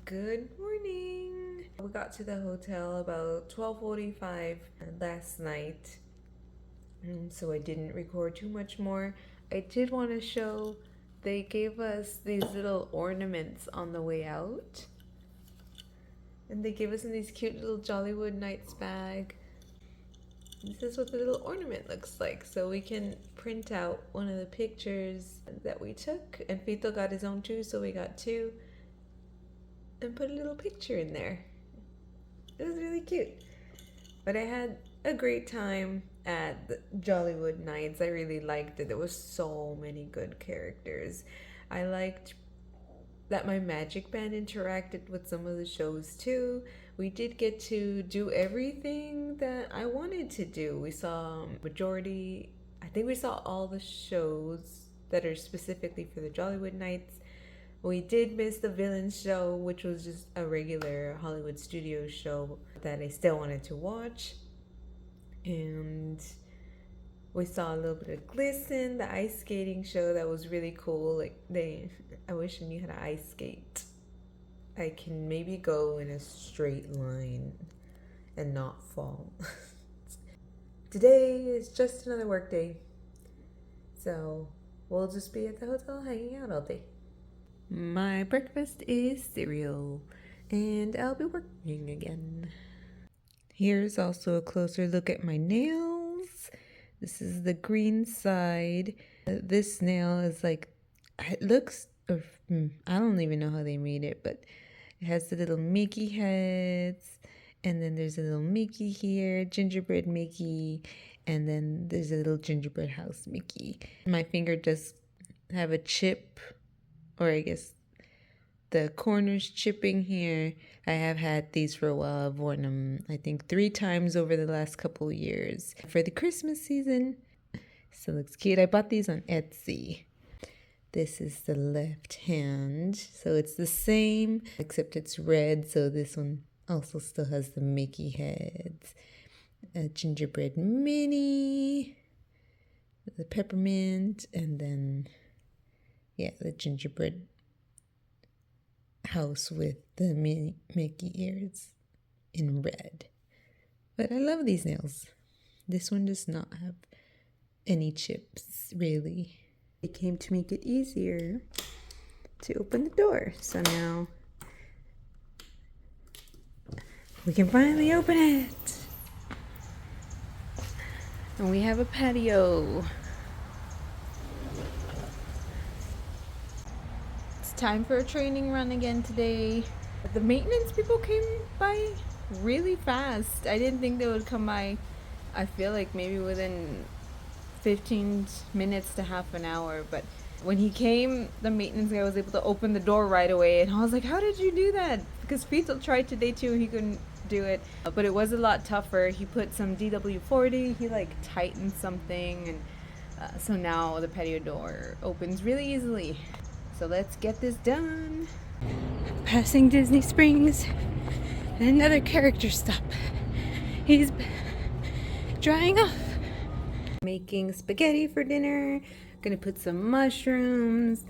Good morning. We got to the hotel about 12:45 last night, so I didn't record too much more. I did want to show they gave us these little ornaments on the way out, and they gave us in these cute little Jollywood Nights bag. This is what the little ornament looks like, so we can print out one of the pictures that we took, and Fito got his own too, so we got two, and put a little picture in there. It was really cute. But I had a great time at the Jollywood Nights. I really liked it. There was so many good characters. I liked that my magic band interacted with some of the shows too. We did get to do everything that I wanted to do. We saw I think we saw all the shows that are specifically for the Jollywood Nights. We did miss the villain show, which was just a regular Hollywood Studios show that I still wanted to watch. And we saw a little bit of Glisten, the ice skating show that was really cool. I wish I knew how to ice skate. I can maybe go in a straight line and not fall. Today is just another work day, so we'll just be at the hotel hanging out all day. My breakfast is cereal, and I'll be working again. Here's also a closer look at my nails. This is the green side. This nail is it looks, I don't even know how they made it, but it has the little Mickey heads, and then there's a little Mickey here, gingerbread Mickey, and then there's a little gingerbread house Mickey. My finger does have a chip, or I guess the corners chipping here. I have had these for a while. I've worn them, I think, 3 times over the last couple years for the Christmas season. So it looks cute. I bought these on Etsy. This is the left hand. So it's the same, except it's red. So this one also still has the Mickey heads. A gingerbread mini, the peppermint, and then the gingerbread house with the Mickey ears in red. But I love these nails. This one does not have any chips, really. It came to make it easier to open the door. So now we can finally open it. And we have a patio. Time for a training run again today. The maintenance people came by really fast. I didn't think they would come by. I feel like maybe within 15 minutes to half an hour, but when he came, the maintenance guy was able to open the door right away, and I was like, how did you do that? Because Fetal tried today too, he couldn't do it, but it was a lot tougher. He put some DW40, he tightened something, and so now the patio door opens really easily. So let's get this done. Passing Disney Springs and another character stop. He's drying off. Making spaghetti for dinner. Gonna put some mushrooms,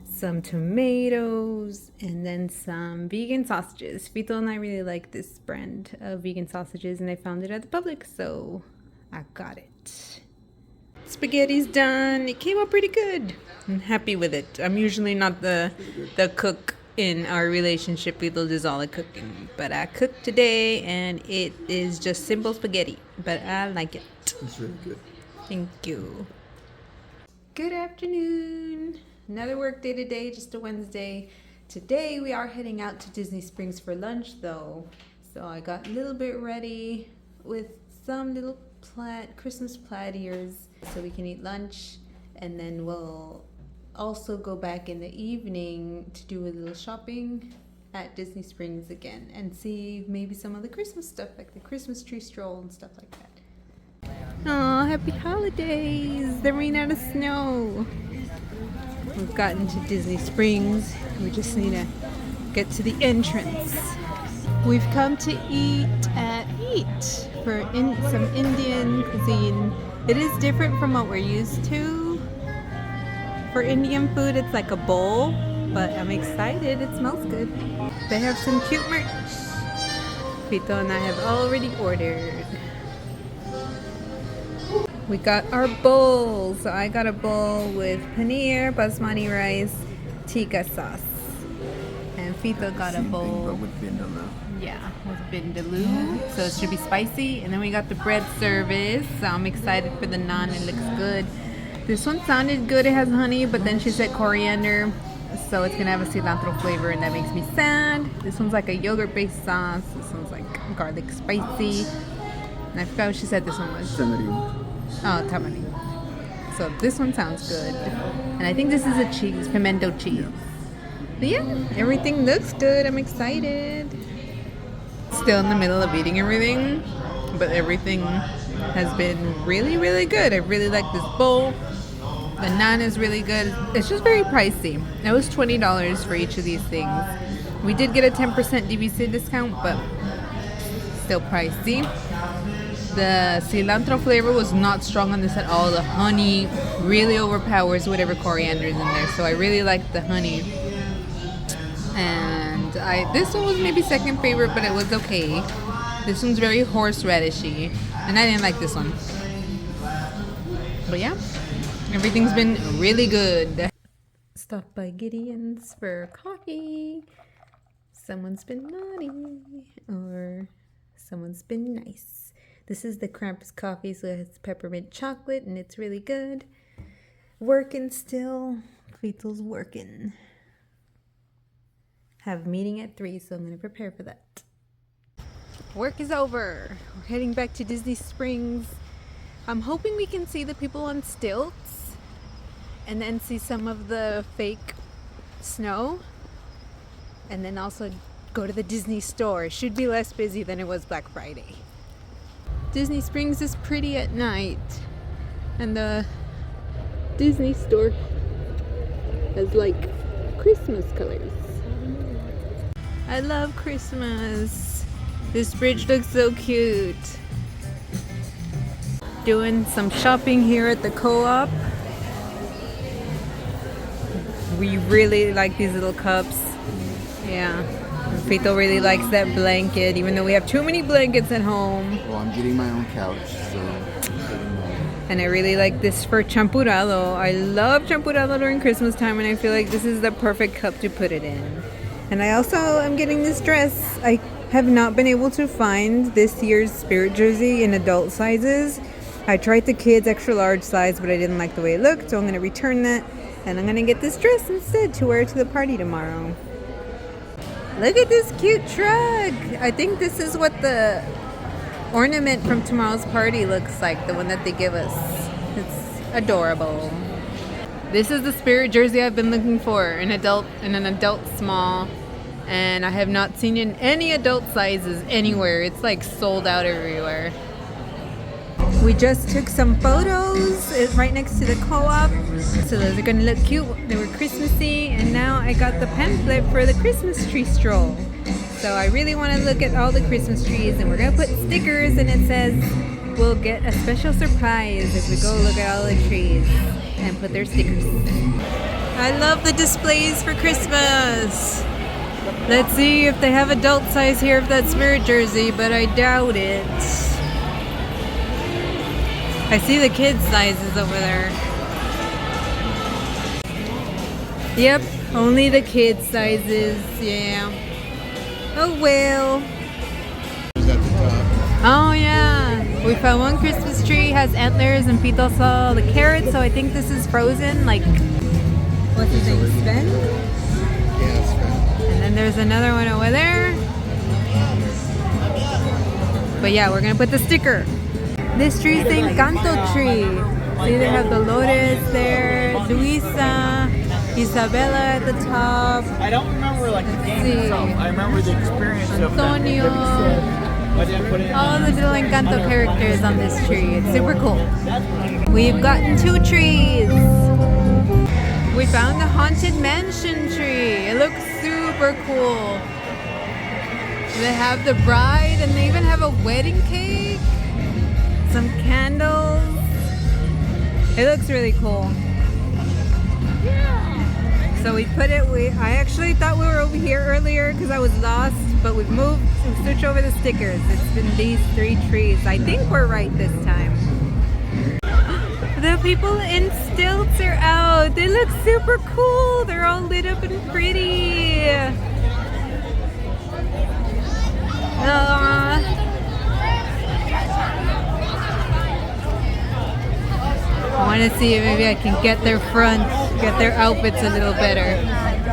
some tomatoes, and then some vegan sausages. Fito and I really like this brand of vegan sausages, and I found it at the Publix, so I got it. Spaghetti's done. It came out pretty good. I'm happy with it. I'm usually not the cook in our relationship. Fito does all the cooking, but I cooked today, and it is just simple spaghetti, but I like it. It's really good. Thank you. Good afternoon. Another work day today, just a Wednesday. Today we are heading out to Disney Springs for lunch though. So I got a little bit ready with some little Christmas platters so we can eat lunch, and then we'll also go back in the evening to do a little shopping at Disney Springs again and see maybe some of the Christmas stuff, like the Christmas Tree Stroll and stuff like that. Oh, happy holidays! They're running out of snow. We've gotten to Disney Springs. We just need to get to the entrance. We've come to eat at Eat for some Indian cuisine. It is different from what we're used to. For Indian food, it's like a bowl, but I'm excited. It smells good. They have some cute merch. Fito and I have already ordered. We got our bowls. So I got a bowl with paneer, basmati rice, tikka sauce. And Fito got a bowl with vindaloo. Yeah, with vindaloo. So it should be spicy. And then we got the bread service. So I'm excited for the naan. It looks good. This one sounded good. It has honey, but then she said coriander. So it's gonna have a cilantro flavor, and that makes me sad. This one's like a yogurt-based sauce. This one's like garlic spicy. And I forgot what she said this one was. Tamarind. Oh, tamarind. So this one sounds good. And I think this is a cheese, pimento cheese. But yeah, everything looks good. I'm excited. Still in the middle of eating everything, but everything has been really, really good. I really like this bowl. The naan is really good. It's just very pricey. It was $20 for each of these things. We did get a 10% DVC discount, but still pricey. The cilantro flavor was not strong on this at all. The honey really overpowers whatever coriander is in there. So I really like the honey. And this one was maybe second favorite, but it was okay. This one's very horseradishy, and I didn't like this one. But yeah, everything's been really good. Stopped by Gideon's for coffee. Someone's been naughty, or someone's been nice. This is the Krampus coffee, so it has peppermint chocolate, and it's really good. Working still. Fito's working. Have a meeting at 3, so I'm going to prepare for that. Work is over. We're heading back to Disney Springs. I'm hoping we can see the people on stilts and then see some of the fake snow, and then also go to the Disney store. It should be less busy than it was Black Friday. Disney Springs is pretty at night, and the Disney store has like Christmas colors. I love Christmas. This bridge looks so cute. Doing some shopping here at the co-op. We really like these little cups. Yeah. Fito really likes that blanket, even though we have too many blankets at home. Well, I'm getting my own couch, so... And I really like this for champurrado. I love champurrado during Christmas time, and I feel like this is the perfect cup to put it in. And I also am getting this dress. I have not been able to find this year's Spirit jersey in adult sizes. I tried the kids extra large size, but I didn't like the way it looked, so I'm going to return that. And I'm going to get this dress instead to wear to the party tomorrow. Look at this cute truck. I think this is what the ornament from tomorrow's party looks like, the one that they give us. It's adorable. This is the Spirit jersey I've been looking for, in an adult small, and I have not seen in any adult sizes anywhere. It's like sold out everywhere. We just took some photos right next to the co-op, so those are gonna look cute. They were Christmassy, and now I got the pamphlet for the Christmas Tree Stroll. So I really want to look at all the Christmas trees, and we're gonna put stickers, and it says we'll get a special surprise if we go look at all the trees and put their stickers. I love the displays for Christmas. Let's see if they have adult size here of that Spirit jersey, but I doubt it. I see the kids sizes over there. Yep, only the kids sizes, yeah. Oh well. Oh yeah, we found one Christmas tree, has antlers, and Pito saw the carrots, so I think this is frozen, like, what's his name, Sven? Yeah, Sven. And then there's another one over there. But yeah, we're gonna put the sticker. This tree is the Encanto tree. See, they have Dolores there, Luisa, Isabella at the top. I don't remember like the game itself. I remember the experience of Antonio. All the little Encanto characters on this tree. It's super cool. We've gotten 2 trees. We found the Haunted Mansion tree. It looks super cool. They have the bride, and they even have a wedding cake. Some candles. It looks really cool. So So we put it, I actually thought we were over here earlier because I was lost, but we've moved to switch over the stickers. It's been these 3 trees. I think we're right this time. The people in stilts are out. They look super cool. They're all lit up and pretty. I want to see if maybe I can get their front, get their outfits a little better.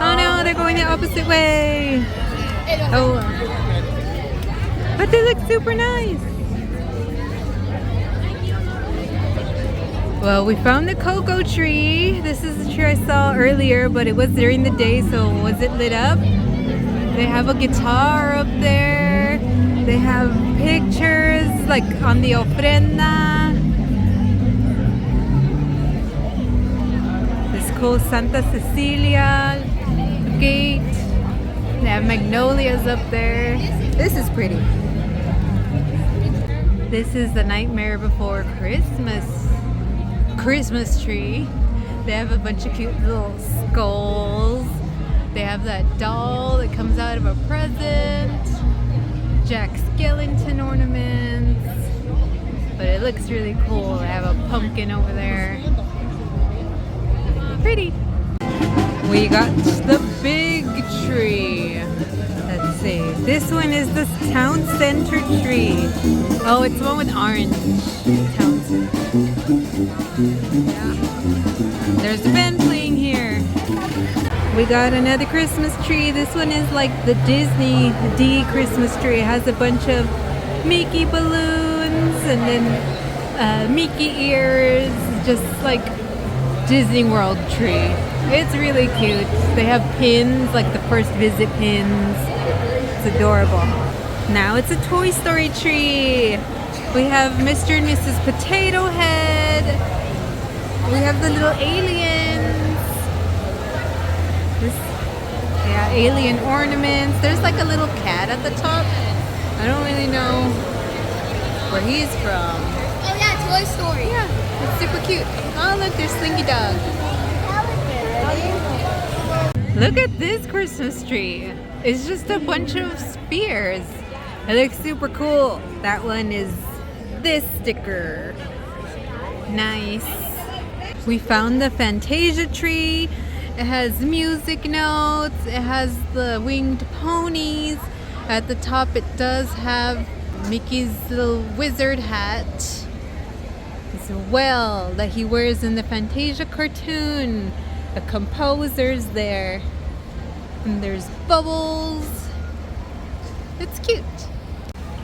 Oh no, they're going the opposite way. Oh, but they look super nice. Well, we found the cocoa tree. This is the tree I saw earlier, but it was during the day, so was it lit up? They have a guitar up there. They have pictures like on the ofrenda. This cool Santa Cecilia gate. They have magnolias up there. This is pretty. This is the Nightmare Before Christmas tree. They have a bunch of cute little skulls. They have that doll that comes out of a present. Jack Skellington ornaments. But it looks really cool. They have a pumpkin over there. Pretty. We got the big tree. Let's see. This one is the town center tree. Oh, it's the one with orange. Town center. Yeah. There's a band playing here. We got another Christmas tree. This one is like the Disney D Christmas tree. It has a bunch of Mickey balloons and then Mickey ears, just like Disney World tree. It's really cute. They have pins, like the first visit pins. It's adorable. Now it's a Toy Story tree. We have Mr. and Mrs. Potato Head. We have the little aliens. Yeah, alien ornaments. There's like a little cat at the top. I don't really know where he's from. Oh yeah, Toy Story. Yeah, it's super cute. Oh look, there's Slinky Dog. Look at this Christmas tree. It's just a bunch of spears. It looks super cool. That one is this sticker. Nice. We found the Fantasia tree. It has music notes. It has the winged ponies. At the top it does have Mickey's little wizard hat as well that he wears in the Fantasia cartoon. The composer's there. And there's bubbles. It's cute.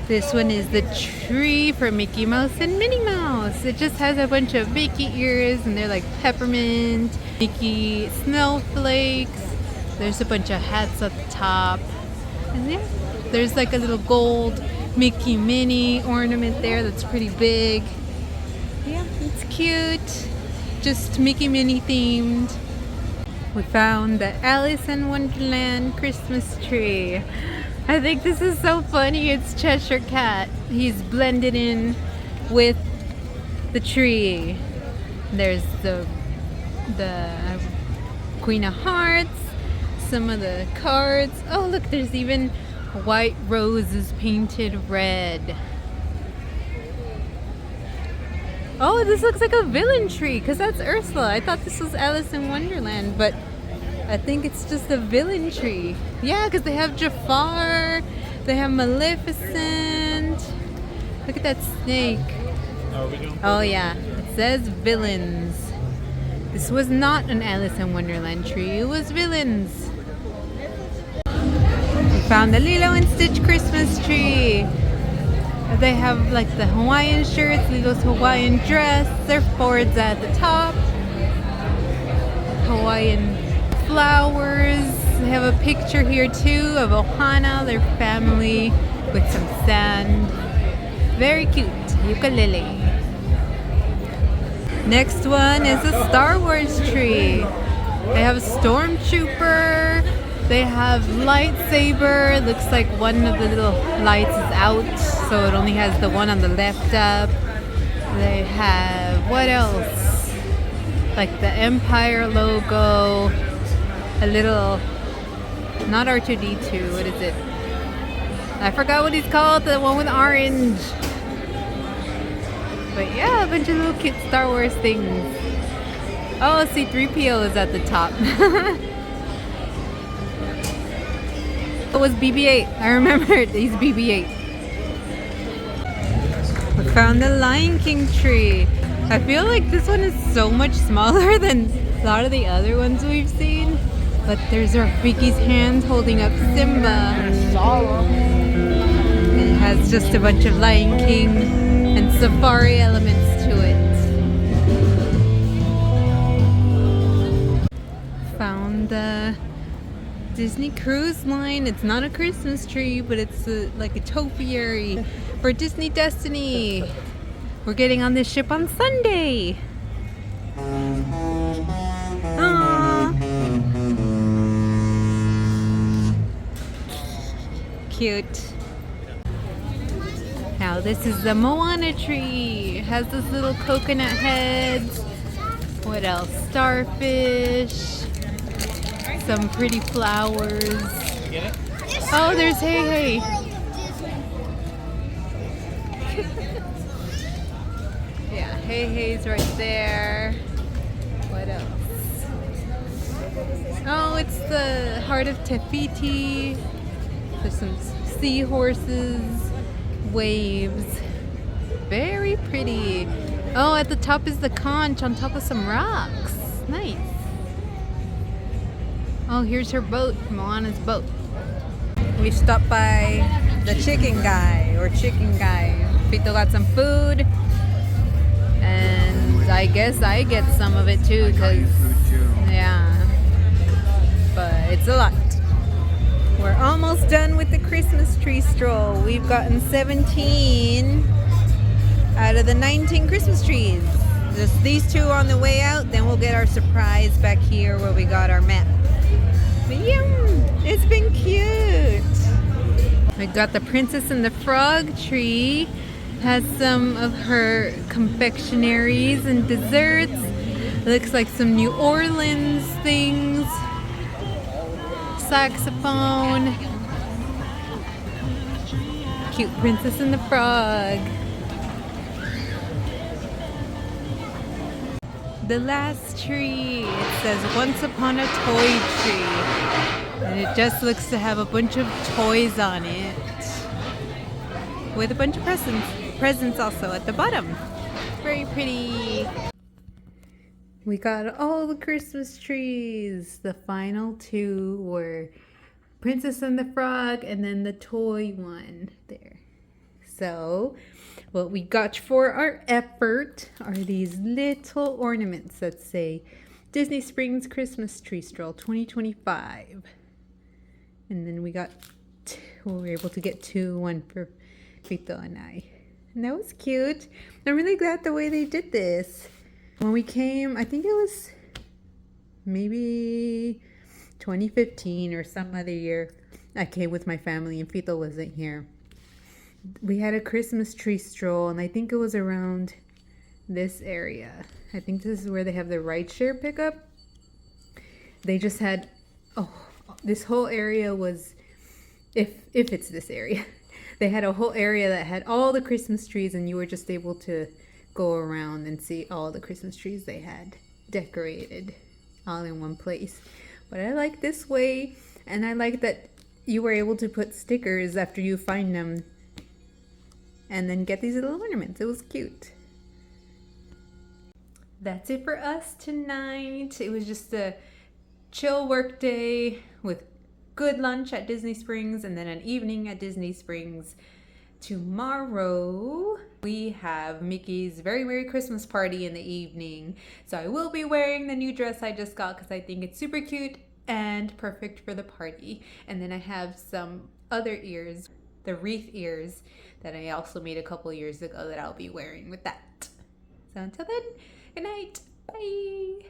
This one is the tree for Mickey Mouse and Minnie Mouse. It just has a bunch of Mickey ears and they're like peppermint, Mickey snowflakes. There's a bunch of hats at the top. And yeah, there's like a little gold Mickey Minnie ornament there that's pretty big. Yeah, it's cute. Just Mickey Minnie themed. We found the Alice in Wonderland Christmas tree. I think this is so funny. It's Cheshire Cat. He's blended in with the tree. There's the Queen of Hearts, some of the cards. Oh look, there's even white roses painted red. Oh, this looks like a villain tree because that's Ursula. I thought this was Alice in Wonderland, but I think it's just a villain tree. Yeah, because they have Jafar, they have Maleficent. Look at that snake. Oh yeah, it says villains. This was not an Alice in Wonderland tree, it was villains. We found the Lilo and Stitch Christmas tree. They have like the Hawaiian shirts, Lilo's Hawaiian dress, surfboards at the top, Hawaiian flowers. They have a picture here too of Ohana, their family, with some sand. Very cute. Ukulele. Next one is a Star Wars tree. They have a stormtrooper. They have lightsaber. Looks like one of the little lights is out, so it only has the one on the left up. They have, what else? Like the Empire logo. a little, not R2D2, what is it? I forgot what he's called, the one with orange. But yeah, a bunch of little cute Star Wars things. Oh, C-3PO is at the top. It was BB-8. I remember it. He's BB-8. We found the Lion King tree. I feel like this one is so much smaller than a lot of the other ones we've seen. But there's Rafiki's hand holding up Simba. It has just a bunch of Lion King and safari elements to it. Found the Disney Cruise Line. It's not a Christmas tree, but it's like a topiary for Disney Destiny. We're getting on this ship on Sunday. Aww. Cute. Now this is the Moana tree. It has those little coconut heads. What else? Starfish. Some pretty flowers. Oh, there's Hey Hey. Yeah, Hey Hey's right there. What else? Oh, it's the Heart of Tefiti. There's some seahorses, waves. Very pretty. Oh, at the top is the conch on top of some rocks. Nice. Oh, here's her boat, Moana's boat. We stopped by the chicken guy. Pito got some food. And I guess I get some of it too, because, yeah. But it's a lot. We're almost done with the Christmas tree stroll. We've gotten 17 out of the 19 Christmas trees. Just these two on the way out, then we'll get our surprise back here where we got our map. But yeah, it's been cute. We got the Princess and the Frog tree. Has some of her confectionaries and desserts. Looks like some New Orleans things. Saxophone. Cute Princess and the Frog. The last tree, it says Once Upon a Toy Tree. And it just looks to have a bunch of toys on it. With a bunch of presents also at the bottom. Very pretty. We got all the Christmas trees. The final two were Princess and the Frog and then the toy one there. So what we got for our effort are these little ornaments that say Disney Springs Christmas Tree Stroll 2025. And then we were able to get two, one for Vito and I. And that was cute. I'm really glad the way they did this. When we came, I think it was maybe 2015 or some other year, I came with my family and Vito wasn't here. We had a Christmas tree stroll and I think it was around this area. I think this is where they have the rideshare pickup. They just had, this whole area was, if it's this area, they had a whole area that had all the Christmas trees and you were just able to go around and see all the Christmas trees they had decorated all in one place. But I like this way, and I like that you were able to put stickers after you find them and then get these little ornaments. It was cute. That's it for us tonight. It was just a chill work day with good lunch at Disney Springs and then an evening at Disney Springs. Tomorrow we have Mickey's Very Merry Christmas party in the evening. So I will be wearing the new dress I just got because I think it's super cute and perfect for the party. And then I have some other ears, the wreath ears that I also made a couple years ago that I'll be wearing with that. So until then, good night. Bye.